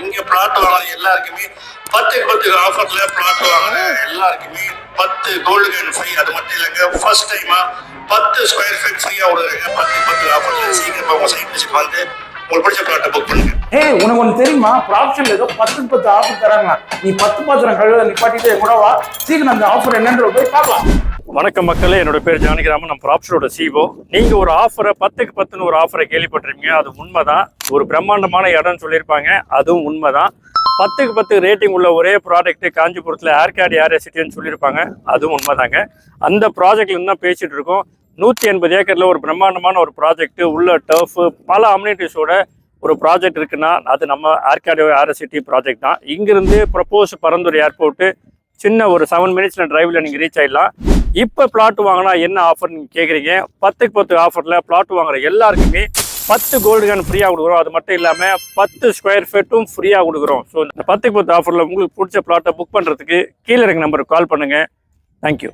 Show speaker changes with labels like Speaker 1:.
Speaker 1: இங்க பிளாட் வாங்கின எல்லாருக்குமே 10 ஆஃபர்ல பிளாட் வாங்கின எல்லாருக்குமே 10 கோல்டு காயின் ஃப்ரீ. அது மட்டும் இல்லைங்க, ஃபர்ஸ்ட் டைமா 10 ஸ்கொயர் ஃபீட் ஃப்ரீயா விடுறாங்க. 10 ஆஃபர்ல சீக்கிரமா உங்க சைட் விசிட் வந்து உங்களுக்கு பிடிச்ச பிளாட்டை புக் பண்ணுங்க.
Speaker 2: உனக்கு ஒன்று தெரியுமா? ப்ராப்ஷன்ல ஏதோ 10 ஆஃபர் தராங்களா? நீ 10 பாத்திரம் கழுவ நிப்பாட்டிட்டு கூட வா, சீக்கிரம் அந்த ஆஃபர் என்னன்ற போய் பார்க்கலாம்.
Speaker 3: வணக்கம் மக்களே, என்னோட பேர் ஜானகிராமன். நம்ம ப்ராப்ஷனோட சிஓ. நீங்க ஒரு ஆஃபரை 10க்கு 10ன்னு ஒரு ஆஃபரை கேள்விப்பட்டிருப்பீங்க. அது உண்மைதான். ஒரு பிரம்மாண்டமான இடம்னு சொல்லியிருப்பாங்க, அதுவும் உண்மைதான். 10க்கு 10 ரேட்டிங் உள்ள ஒரே ப்ராடக்ட் காஞ்சிபுரத்தில் ஏர்கார்டு ஏர் சிட்டின்னு சொல்லியிருப்பாங்க, அதுவும் உண்மைதாங்க. அந்த ப்ராஜெக்ட்ல இருந்து தான் பேசிட்டு இருக்கோம். 180 ஏக்கர்ல ஒரு பிரம்மாண்டமான ஒரு ப்ராஜெக்ட், உள்ள டர்ஃப், பல அம்யூனிட்டிஸோட ஒரு ப்ராஜெக்ட் இருக்குன்னா அது நம்ம ஏர்கார்டு ஏர் சிட்டி ப்ராஜெக்ட் தான். இங்கிருந்து ப்ரப்போஸ் பரந்தூர் ஏர்போர்ட்டு சின்ன ஒரு 7 மினிட்ஸ்ல டிரைவ்ல நீங்க ரீச் ஆயிடலாம். இப்போ பிளாட் வாங்கினா என்ன ஆஃபர் நீங்க கேட்குறீங்க? 10க்கு 10 ஆஃபர்ல பிளாட் வாங்குற எல்லாருக்குமே 10 கோல்டு காயின் ஃப்ரீயாக கொடுக்குறோம். அது மட்டும் இல்லாமல் 10 ஸ்கொயர் ஃபீட்டும் ஃப்ரீயாக கொடுக்குறோம். ஸோ இந்த 10க்கு 10 ஆஃபரில் உங்களுக்கு பிடிச்ச பிளாட்டை புக் பண்ணுறதுக்கு கீழே இருக்க நம்பருக்கு கால் பண்ணுங்கள். தேங்க்யூ.